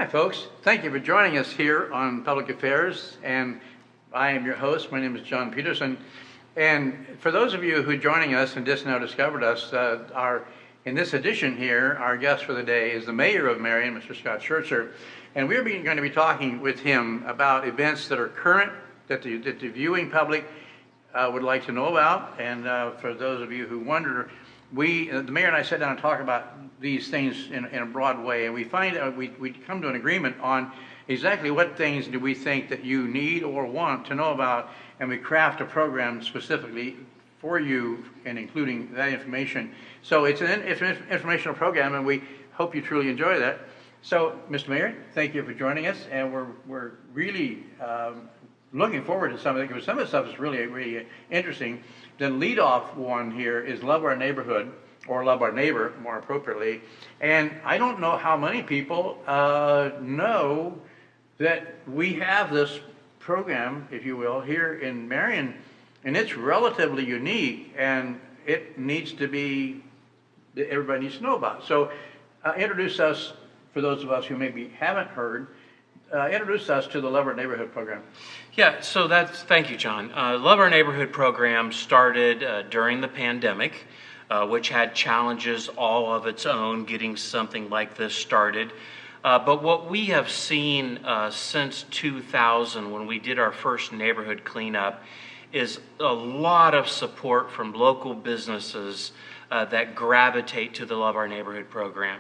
folks. Thank you for joining us here on Public Affairs, and I am your host. My name is John Peterson. And for those of you who are joining us and just now discovered us, in this edition here, our guest for the day is the Mayor of Marion, Mr. Scott Schertzer. And we're going to be talking with him about events that are current, that the viewing public would like to know about. And for those of you who wonder, the mayor and I sat down and talked about these things in a broad way, and we find we come to an agreement on exactly what things do we think that you need or want to know about, and we craft a program specifically for you and including that information. So it's an informational program, and we hope you truly enjoy that. So, Mr. Mayor, thank you for joining us, and we're really looking forward to some of it, because some of the stuff is really interesting. The lead-off one here is Love Our Neighborhood, or Love Our Neighbor, more appropriately. And I don't know how many people know that we have this program, if you will, here in Marion, and it's relatively unique, and it needs to be, everybody needs to know about. So introduce us, for those of us who maybe haven't heard, introduce us to the Love Our Neighborhood program. Yeah, so thank you, John. Love Our Neighborhood program started during the pandemic, which had challenges all of its own, getting something like this started. But what we have seen since 2000, when we did our first neighborhood cleanup, is a lot of support from local businesses that gravitate to the Love Our Neighborhood program.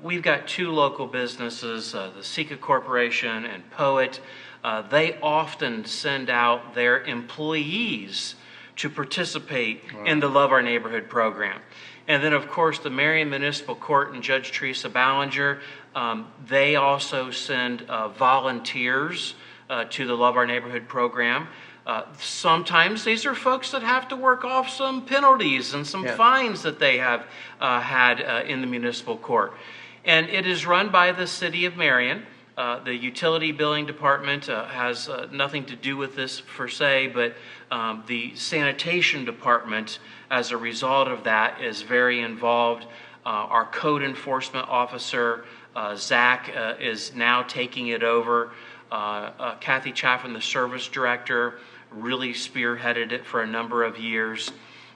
We've got two local businesses, the Sika Corporation and Poet. They often send out their employees to participate in the Love Our Neighborhood program. And then, of course, the Marion Municipal Court and Judge Teresa Ballinger, they also send volunteers to the Love Our Neighborhood program. Sometimes these are folks that have to work off some penalties and some fines that they have had in the municipal court. And it is run by the City of Marion. The utility billing department has nothing to do with this per se, but the sanitation department, as a result of that, is very involved. Our code enforcement officer, Zach, is now taking it over. Kathy Chaffin, the service director, really spearheaded it for a number of years.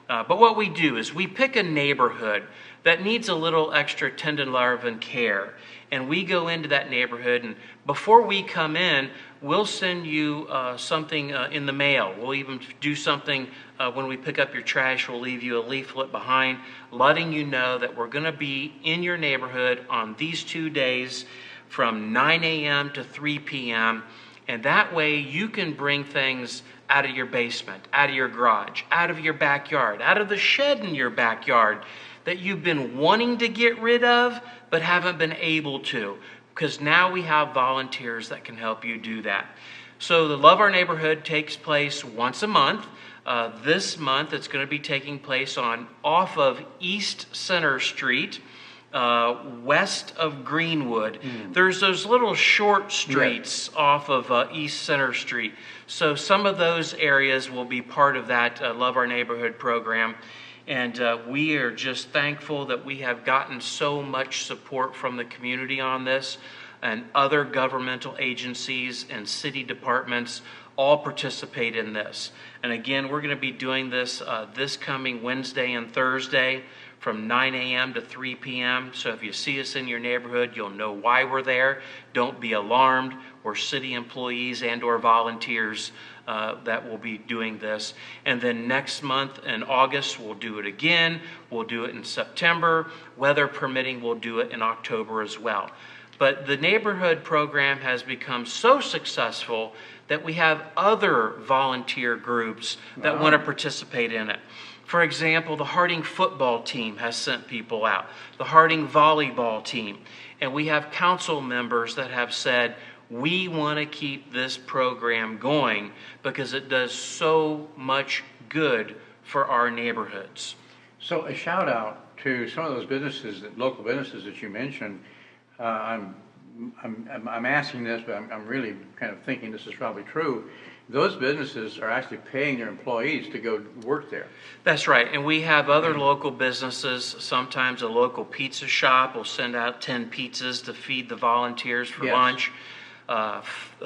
But what we do is we pick a neighborhood that needs a little extra tender love and care. And we go into that neighborhood, and before we come in, we'll send you something in the mail. We'll even do something when we pick up your trash. We'll leave you a leaflet behind, letting you know that we're going to be in your neighborhood on these 2 days from 9 a.m. to 3 p.m. And that way you can bring things out of your basement, out of your garage, out of your backyard, out of the shed in your backyard that you've been wanting to get rid of but haven't been able to, because now we have volunteers that can help you do that. So the Love Our Neighborhood takes place once a month. This month it's going to be taking place off of East Center Street, west of Greenwood. There's those little short streets off of East Center Street. So some of those areas will be part of that Love Our Neighborhood program. And we are just thankful that we have gotten so much support from the community on this, and other governmental agencies and city departments all participate in this. And again, we're going to be doing this this coming Wednesday and Thursday from 9 a.m. to 3 p.m. So if you see us in your neighborhood, you'll know why we're there. Don't be alarmed. We're city employees and or volunteers that will be doing this. And then next month in August, we'll do it again. We'll do it in September. Weather permitting, we'll do it in October as well. But the neighborhood program has become so successful that we have other volunteer groups that want to participate in it. For example, the Harding football team has sent people out, the Harding volleyball team, and we have council members that have said, we want to keep this program going because it does so much good for our neighborhoods. So a shout out to some of those businesses, local businesses that you mentioned. I'm asking this, but I'm really kind of thinking this is probably true. those businesses are actually paying their employees to go work there. That's right. And we have other local businesses. Sometimes a local pizza shop will send out 10 pizzas to feed the volunteers for Yes. lunch.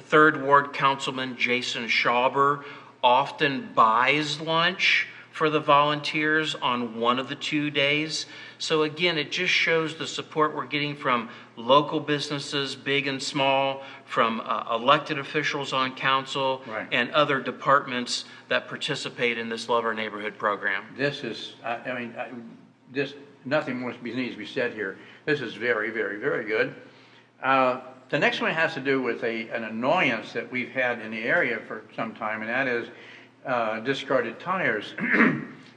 Third Ward Councilman Jason Schauber often buys lunch for the volunteers on one of the 2 days. So again, it just shows the support we're getting from local businesses, big and small, from elected officials on council, Right. and other departments that participate in this Love Our Neighborhood program. This is, this, nothing more needs to be said here. This is very, very, very good. The next one has to do with an annoyance that we've had in the area for some time, and that is discarded tires.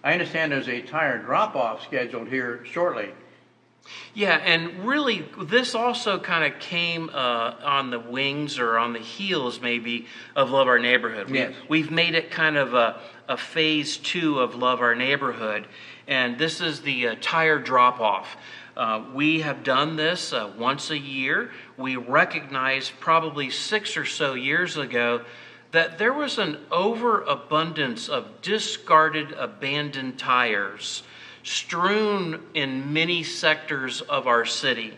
I understand there's a tire drop-off scheduled here shortly. Yeah, and really, this also kind of came on the wings or on the heels, maybe, of Love Our Neighborhood. Yes. We've made it kind of a phase 2 of Love Our Neighborhood, and this is the tire drop-off. We have done this once a year. We recognized probably 6 or so years ago that there was an overabundance of discarded, abandoned tires strewn in many sectors of our city.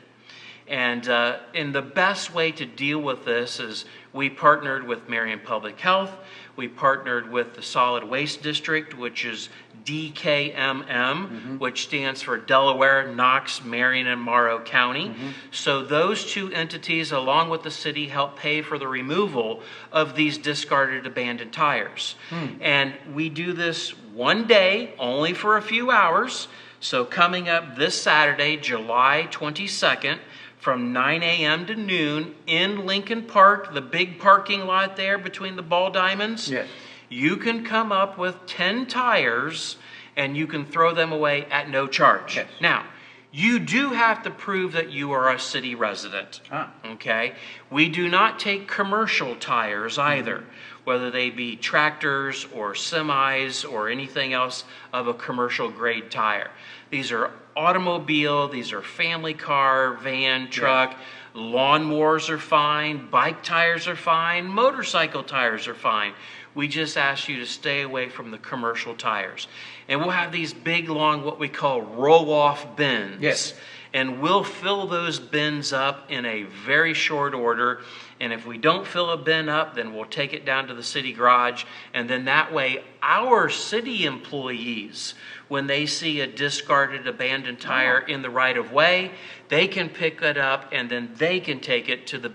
And the best way to deal with this is we partnered with Marion Public Health. We partnered with the Solid Waste District, which is DKMM, which stands for Delaware, Knox, Marion, and Morrow County. So those two entities, along with the city, help pay for the removal of these discarded abandoned tires. And we do this one day, only for a few hours. So coming up this Saturday, July 22nd, from 9 a.m. to noon in Lincoln Park, the big parking lot there between the ball diamonds. Yes. You can come up with 10 tires and you can throw them away at no charge. Yes. Now, you do have to prove that you are a city resident. Okay? We do not take commercial tires either, whether they be tractors or semis or anything else of a commercial grade tire. These are automobile, these are family car, van, truck. Lawnmowers are fine, bike tires are fine, motorcycle tires are fine. We just ask you to stay away from the commercial tires. And we'll have these big, long, what we call roll-off bins. Yes. And we'll fill those bins up in a very short order. And if we don't fill a bin up, then we'll take it down to the city garage. And then that way, our city employees, when they see a discarded, abandoned tire in the right of way, they can pick it up and then they can take it to the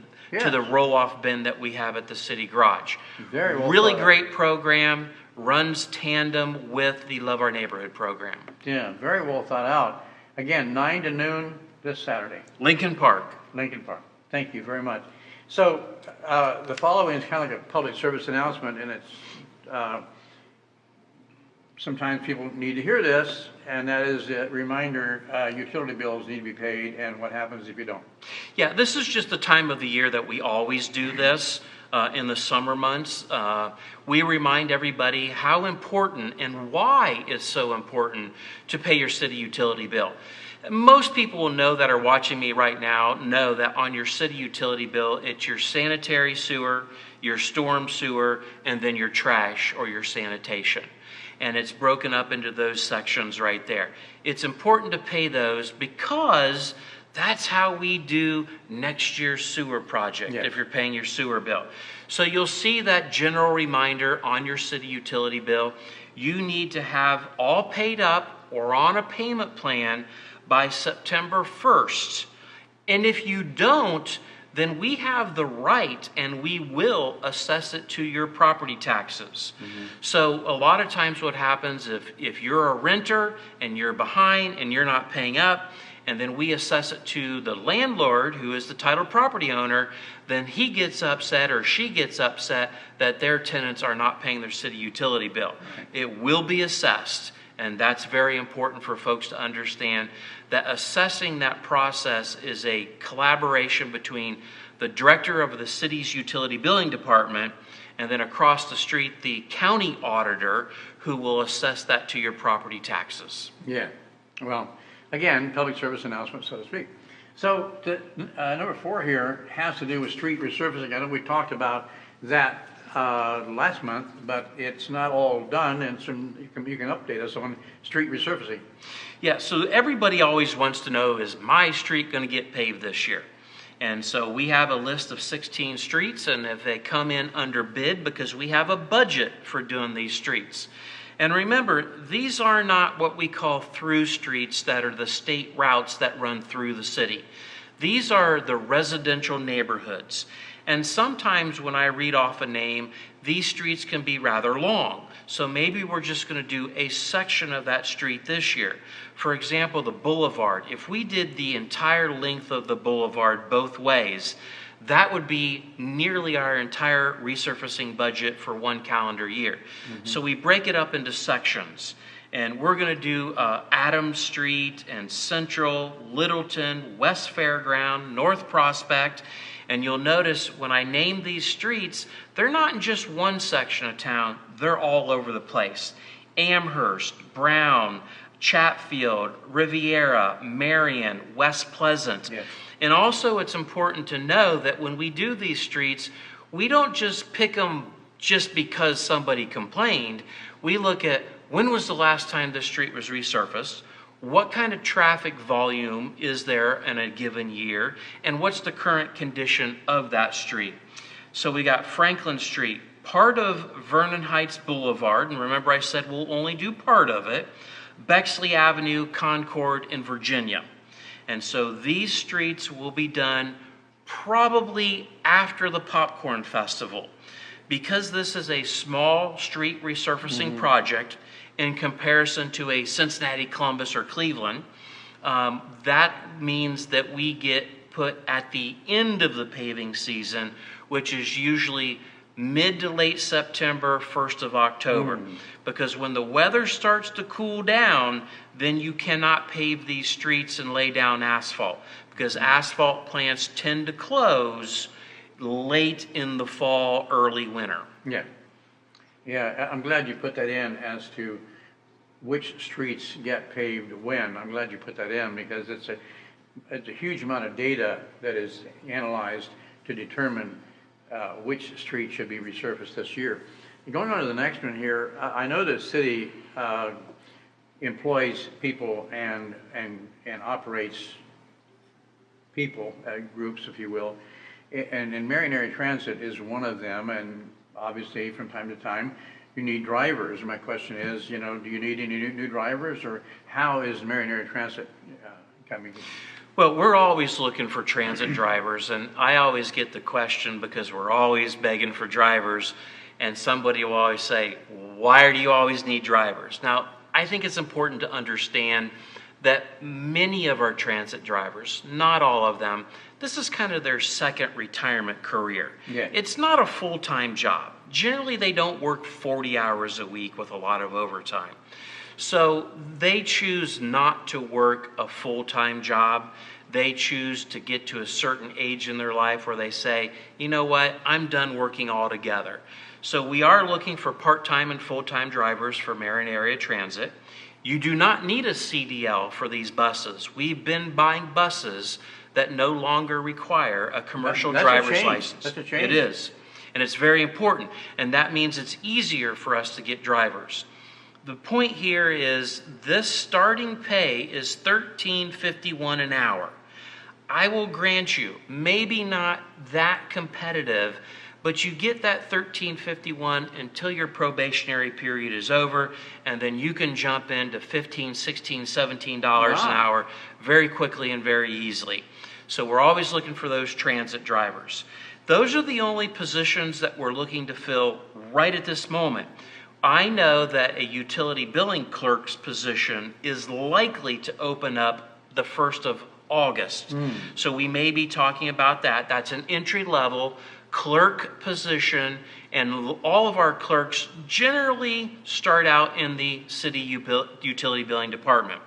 roll-off bin that we have at the city garage. Very well Really thought out. great program, runs tandem with the Love Our Neighborhood program. Yeah, very well thought out. Again, 9 to noon this Saturday, Lincoln Park. Lincoln Park. Thank you very much. So the following is kind of like a public service announcement, and it's sometimes people need to hear this, and that is a reminder, utility bills need to be paid, and what happens if you don't. Yeah, this is just the time of the year that we always do this in the summer months. We remind everybody how important and why it's so important to pay your city utility bill. Most people will know that are watching me right now know that on your city utility bill, it's your sanitary sewer, your storm sewer, and then your trash or your sanitation. And it's broken up into those sections right there. It's important to pay those because that's how we do next year's sewer project, Yes. if you're paying your sewer bill. So you'll see that general reminder on your city utility bill. You need to have all paid up or on a payment plan by September 1st. And if you don't, then we have the right and we will assess it to your property taxes. So a lot of times what happens if you're a renter and you're behind and you're not paying up, and then we assess it to the landlord, who is the title property owner, then he gets upset or she gets upset that their tenants are not paying their city utility bill. It will be assessed, and that's very important for folks to understand that assessing that process is a collaboration between the director of the city's utility billing department and then across the street, the county auditor, who will assess that to your property taxes. Yeah. Well, again, public service announcement, so to speak. So number 4 here has to do with street resurfacing. I know we talked about that last month, but it's not all done, and so you can update us on street resurfacing. Yeah, so everybody always wants to know, is my street going to get paved this year? And so we have a list of 16 streets, and if they come in under bid, because we have a budget for doing these streets. And remember, these are not what we call through streets that are the state routes that run through the city. These are the residential neighborhoods. And sometimes when I read off a name, these streets can be rather long. So maybe we're just going to do a section of that street this year. For example, the boulevard. If we did the entire length of the boulevard both ways, that would be nearly our entire resurfacing budget for one calendar year. Mm-hmm. So we break it up into sections. And we're going to do Adams Street and Central, Littleton, West Fairground, North Prospect. And you'll notice when I name these streets, they're not in just one section of town. They're all over the place. Amherst, Brown, Chatfield, Riviera, Marion, West Pleasant. Yes. And also it's important to know that when we do these streets, we don't just pick them just because somebody complained. We look at when was the last time this street was resurfaced, what kind of traffic volume is there in a given year, and what's the current condition of that street. So we got Franklin Street, part of Vernon Heights Boulevard, and remember I said we'll only do part of it, Bexley Avenue, Concord, and Virginia. And so these streets will be done probably after the Popcorn Festival. Because this is a small street resurfacing project in comparison to a Cincinnati, Columbus, or Cleveland, that means that we get put at the end of the paving season, which is usually mid to late September, 1st of October. Because when the weather starts to cool down, then you cannot pave these streets and lay down asphalt, because asphalt plants tend to close late in the fall, early winter. Yeah, I'm glad you put that in as to which streets get paved when. I'm glad you put that in, because it's a huge amount of data that is analyzed to determine which street should be resurfaced this year. Going on to the next one here, I know the city employs people and operates people, groups, if you will, and Marion Area Transit is one of them, and obviously from time to time you need drivers. My question is, do you need any new drivers, or how is Marion Area Transit coming? Well, we're always looking for transit drivers, and I always get the question, because we're always begging for drivers, and somebody will always say, why do you always need drivers? Now, I think it's important to understand that many of our transit drivers, not all of them, this is kind of their second retirement career. Yeah. It's not a full-time job. Generally, they don't work 40 hours a week with a lot of overtime. So they choose not to work a full-time job. They choose to get to a certain age in their life where they say, you know what, I'm done working altogether. So we are looking for part-time and full-time drivers for Marion Area Transit. You do not need a CDL for these buses. We've been buying buses that no longer require a commercial driver's license. That's a change. It is. And it's very important. And that means it's easier for us to get drivers. The point here is this starting pay is $13.51 an hour. I will grant you, maybe not that competitive, but you get that $13.51 until your probationary period is over, and then you can jump into $15, $16, $17 an hour very quickly and very easily. So we're always looking for those transit drivers. Those are the only positions that we're looking to fill right at this moment. I know that a utility billing clerk's position is likely to open up the 1st of August. So we may be talking about that. That's an entry-level clerk position, and all of our clerks generally start out in the city utility billing department.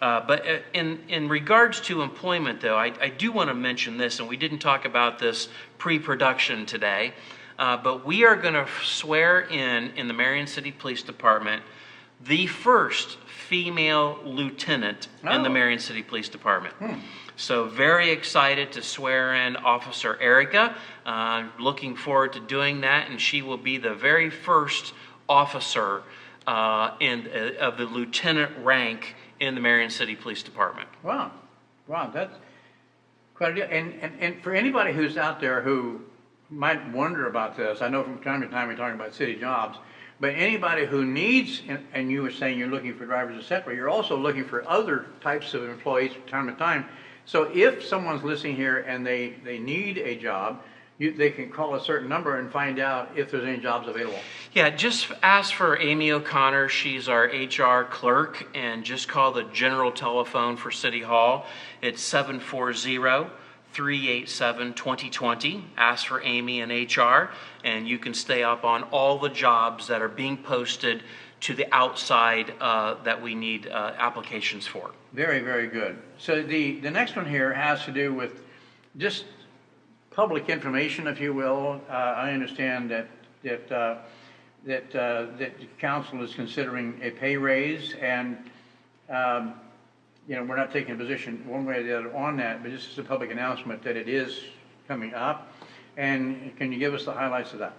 But in regards to employment, though, I do want to mention this, and we didn't talk about this pre-production today, but we are going to swear in the Marion City Police Department the first female lieutenant in the Marion City Police Department. So very excited to swear in Officer Erica. Looking forward to doing that, and she will be the very first officer of the lieutenant rank in the Marion City Police Department. Wow, that's quite a deal. And for anybody who's out there who might wonder about this, I know from time to time we're talking about city jobs, but anybody who needs, and you were saying you're looking for drivers, et cetera, you're also looking for other types of employees from time to time. So if someone's listening here and they need a job, they can call a certain number and find out if there's any jobs available. Yeah, just ask for Amy O'Connor. She's our HR clerk, and just call the general telephone for City Hall. It's 740-387-2020. Ask for Amy in HR, and you can stay up on all the jobs that are being posted to the outside that we need applications for. Very, very good. So the next one here has to do with just public information, if you will. I understand that the council is considering a pay raise, and we're not taking a position one way or the other on that, but this is a public announcement that it is coming up. And can you give us the highlights of that?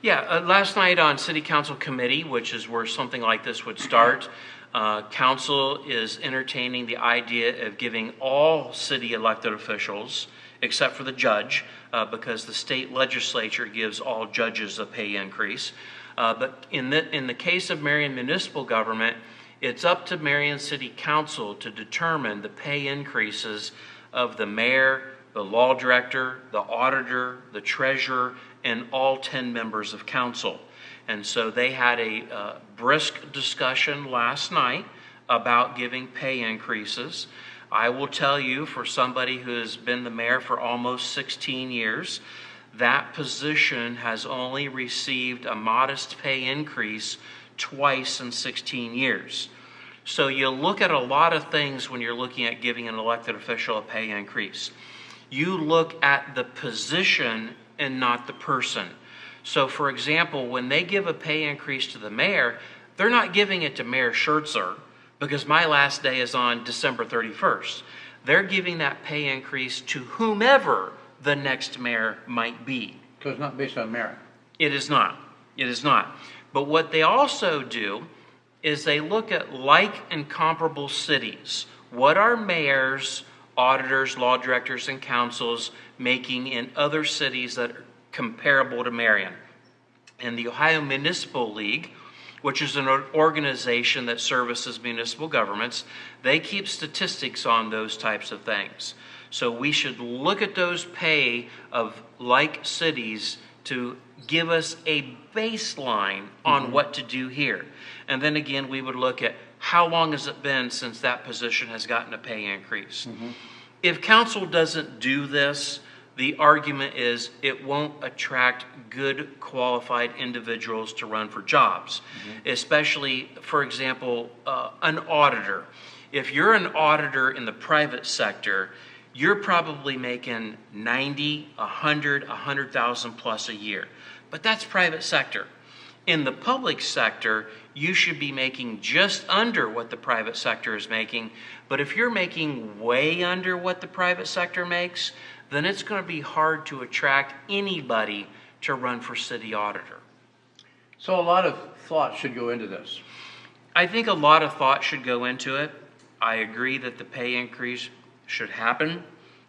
Yeah, last night on City Council Committee, which is where something like this would start, Council is entertaining the idea of giving all city elected officials, except for the judge, because the state legislature gives all judges a pay increase. But in the case of Marion municipal government, it's up to Marion City Council to determine the pay increases of the mayor, the law director, the auditor, the treasurer, and all 10 members of council. And so they had a brisk discussion last night about giving pay increases. I will tell you, for somebody who has been the mayor for almost 16 years, that position has only received a modest pay increase twice in 16 years. So you look at a lot of things when you're looking at giving an elected official a pay increase. You look at the position and not the person. So for example, when they give a pay increase to the mayor, they're not giving it to Mayor Schertzer, because my last day is on December 31st. They're giving that pay increase to whomever the next mayor might be. So it's not based on merit. It is not. It is not. But what they also do is they look at like and comparable cities. What are mayors, auditors, law directors, and councils making in other cities that are comparable to Marion? And the Ohio Municipal League, which is an organization that services municipal governments, they keep statistics on those types of things. So we should look at those pay of like cities to give us a baseline on what to do here. And then again, we would look at how long has it been since that position has gotten a pay increase. If council doesn't do this, the argument is it won't attract good qualified individuals to run for jobs, especially, for example, an auditor. If you're an auditor in the private sector, you're probably making 90, 100, 100,000 plus a year. But that's private sector. In the public sector, you should be making just under what the private sector is making. But if you're making way under what the private sector makes, then it's going to be hard to attract anybody to run for city auditor. So a lot of thought should go into this. I think a lot of thought should go into it. I agree that the pay increase should happen,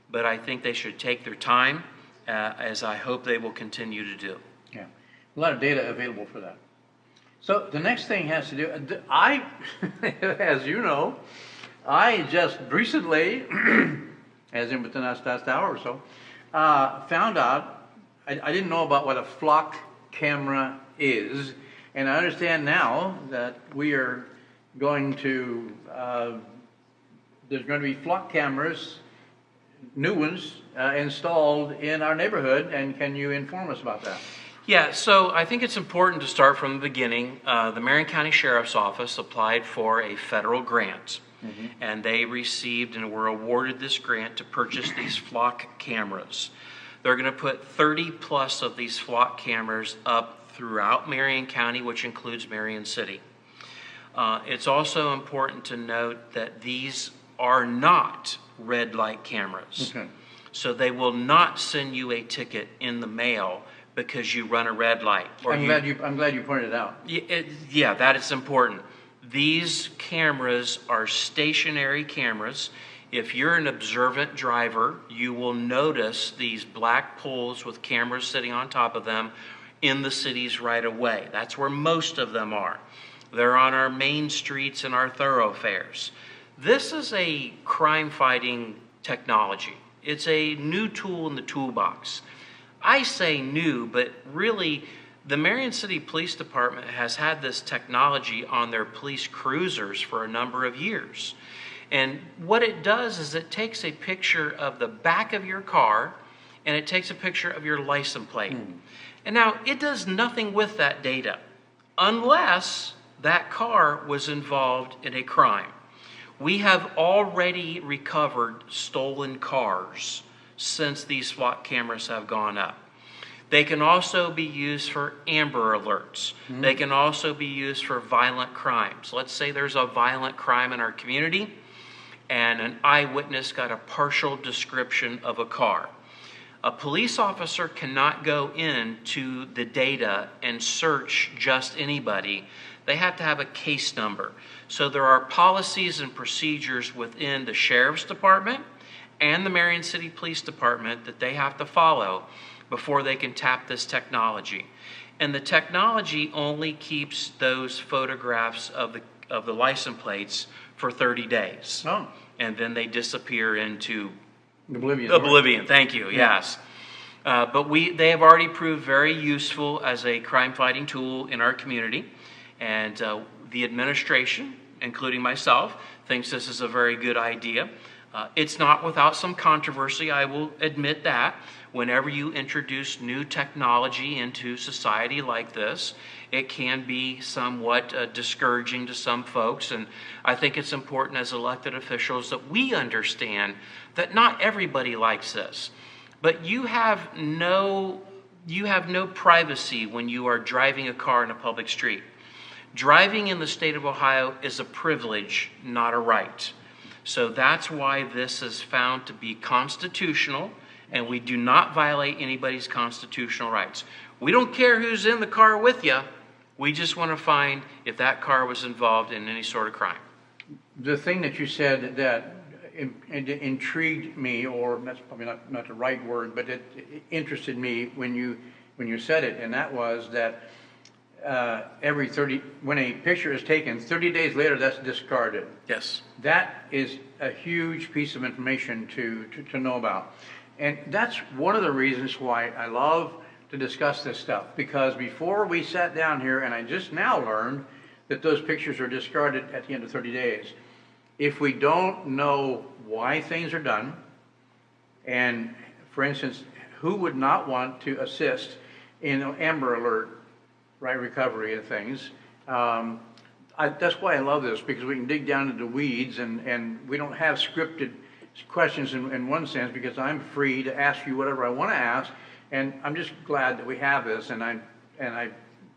but I think they should take their time, as I hope they will continue to do. Yeah, a lot of data available for that. So the next thing has to do, as you know, I just recently, as in within the last hour or so, found out, I didn't know about what a flock camera is, and I understand now that we are going to, there's going to be flock cameras, new ones, installed in our neighborhood, and can you inform us about that? Yeah, so I think it's important to start from the beginning. The Marion County Sheriff's Office applied for a federal grant, and they received and were awarded this grant to purchase these flock cameras. They're going to put 30 plus of these flock cameras up throughout Marion County, which includes Marion City. It's also important to note that these are not red light cameras. Okay. So they will not send you a ticket in the mail because you run a red light. I'm glad you pointed it out. Yeah, that is important. These cameras are stationary cameras. If you're an observant driver, you will notice these black poles with cameras sitting on top of them in the cities right away. That's where most of them are. They're on our main streets and our thoroughfares. This is a crime-fighting technology. It's a new tool in the toolbox. I say new, but really, the Marion City Police Department has had this technology on their police cruisers for a number of years. And what it does is it takes a picture of the back of your car and it takes a picture of your license plate. And now it does nothing with that data unless that car was involved in a crime. We have already recovered stolen cars since these SWAT cameras have gone up. They can also be used for Amber Alerts. They can also be used for violent crimes. Let's say there's a violent crime in our community and an eyewitness got a partial description of a car. A police officer cannot go into the data and search just anybody. They have to have a case number. So there are policies and procedures within the Sheriff's Department and the Marion City Police Department that they have to follow before they can tap this technology. And the technology only keeps those photographs of the license plates for 30 days. Oh, And then they disappear into oblivion. oblivion. Thank you, yes. But they have already proved very useful as a crime-fighting tool in our community. And the administration, including myself, thinks this is a very good idea. It's not without some controversy, I will admit that. Whenever you introduce new technology into society like this, it can be somewhat discouraging to some folks. And I think it's important as elected officials that we understand that not everybody likes this. But you have no privacy when you are driving a car in a public street. Driving in the state of Ohio is a privilege, not a right. So that's why this is found to be constitutional, and we do not violate anybody's constitutional rights. We don't care who's in the car with you. We just want to find if that car was involved in any sort of crime. The thing that you said that intrigued me, or that's probably not the right word, but it interested me when you said it, and that was that when a picture is taken, 30 days later, that's discarded. Yes. That is a huge piece of information to know about. And that's one of the reasons why I love to discuss this stuff, because before we sat down here, and I just now learned that those pictures are discarded at the end of 30 days. If we don't know why things are done, and for instance, who would not want to assist in Amber Alert, right, recovery of things? That's why I love this, because we can dig down into the weeds, and we don't have scripted questions in one sense, because I'm free to ask you whatever I want to ask, and I'm just glad that we have this. And I,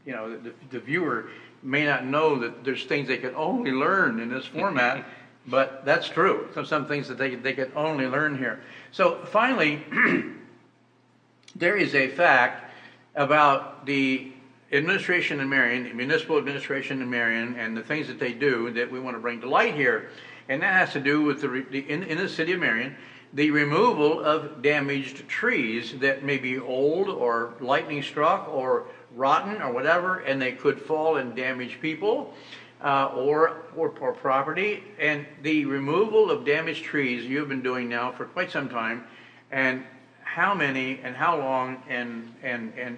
you know, the viewer may not know that there's things they can only learn in this format, but that's true. Some things that they can only learn here. So finally, there is a fact about the administration in Marion, the municipal administration in Marion, and the things that they do that we want to bring to light here. And that has to do with in the city of Marion, the removal of damaged trees that may be old or lightning struck or rotten or whatever, and they could fall and damage people or property. And the removal of damaged trees you've been doing now for quite some time. And how many and how long, and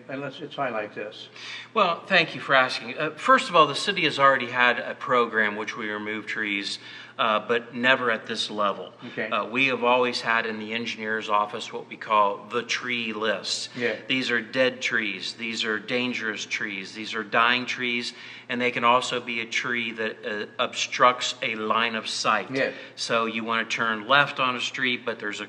let's highlight this. Well, thank you for asking. First of all, the city has already had a program which we remove trees, but never at this level. Okay. We have always had in the engineer's office what we call the tree list. Yeah. These are dead trees. These are dangerous trees. These are dying trees, and they can also be a tree that obstructs a line of sight. Yeah. So you want to turn left on a street, but there's a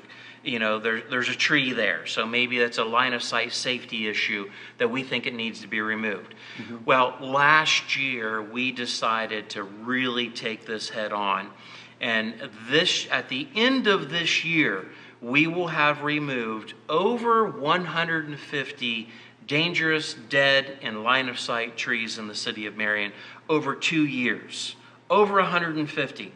tree there. So maybe that's a line of sight safety issue that we think it needs to be removed. Mm-hmm. Well, last year we decided to really take this head on, And at the end of this year, we will have removed over 150 dangerous, dead, and line-of-sight trees in the city of Marion over 2 years. Over 150.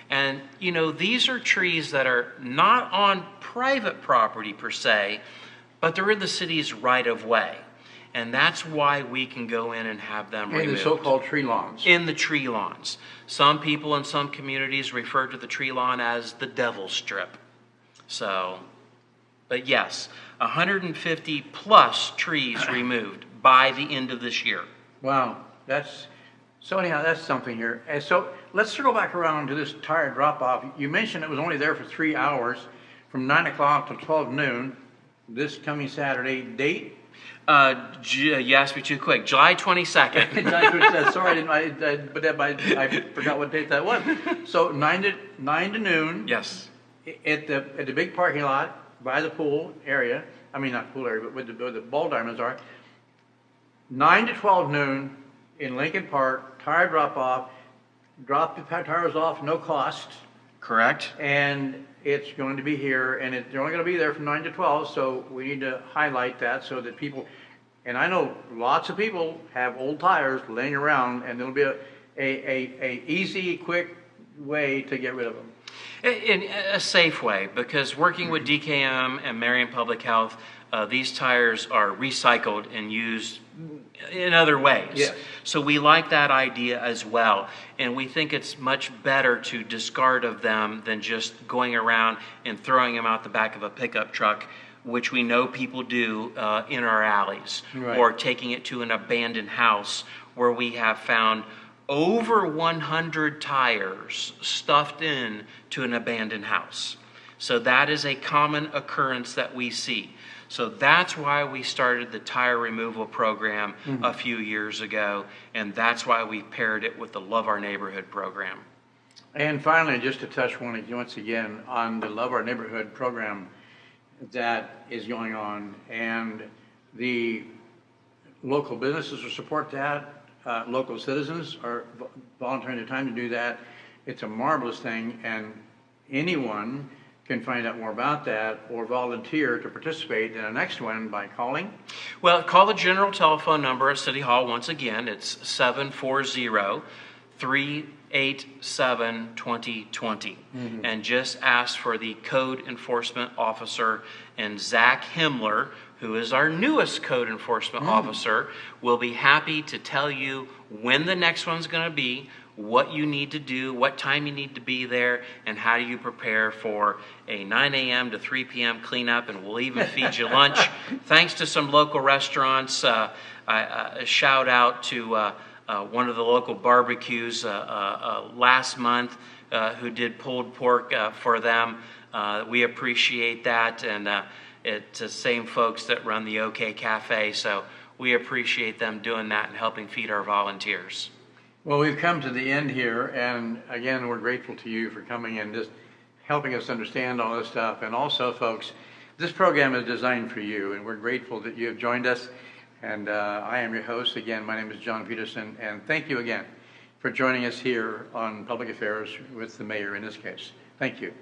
And, these are trees that are not on private property per se, but they're in the city's right-of-way. And that's why we can go in and have them removed. In the so-called tree lawns. In the tree lawns. Some people in some communities refer to the tree lawn as the devil's strip. But yes, 150 plus trees removed by the end of this year. Wow, so anyhow, that's something here. And so let's circle back around to this tire drop-off. You mentioned it was only there for 3 hours, from 9 o'clock to 12 noon, this coming Saturday. Date? You asked me too quick. July 22nd. Sorry, I forgot what date that was. So 9 to noon. Yes. At the big parking lot by the pool area. I mean, not pool area, but where the ball diamonds are. 9 to 12 noon in Lincoln Park. Tire drop-off. Drop the tires off, no cost. Correct. And it's going to be here, and they're only going to be there from 9 to 12, so we need to highlight that so that people, and I know lots of people have old tires laying around, and it'll be a easy, quick way to get rid of them. In a safe way, because working with DKM and Marion Public Health, these tires are recycled and used in other ways. Yes. So we like that idea as well. And we think it's much better to discard of them than just going around and throwing them out the back of a pickup truck, which we know people do in our alleys. Right. Or taking it to an abandoned house where we have found over 100 tires stuffed in to an abandoned house. So that is a common occurrence that we see. So that's why we started the tire removal program a few years ago, and that's why we paired it with the Love Our Neighborhood program. And finally, just to touch once again on the Love Our Neighborhood program that is going on, and the local businesses will support that. Local citizens are volunteering their time to do that. It's a marvelous thing, and anyone can find out more about that or volunteer to participate in the next one by calling. Well, call the general telephone number at City Hall once again. It's 740-387-2020. And just ask for the code enforcement officer, and Zach Himmler, who is our newest code enforcement officer, will be happy to tell you when the next one's going to be, what you need to do, what time you need to be there, and how do you prepare for a 9 a.m. to 3 p.m. cleanup, and we'll even feed you lunch. Thanks to some local restaurants. A shout out to one of the local barbecues last month who did pulled pork for them. We appreciate that, and it's the same folks that run the OK Cafe, so we appreciate them doing that and helping feed our volunteers. Well, we've come to the end here, and again, we're grateful to you for coming and just helping us understand all this stuff. And also, folks, this program is designed for you, and we're grateful that you have joined us. And I am your host. Again, my name is John Peterson, and thank you again for joining us here on Public Affairs with the mayor in this case. Thank you.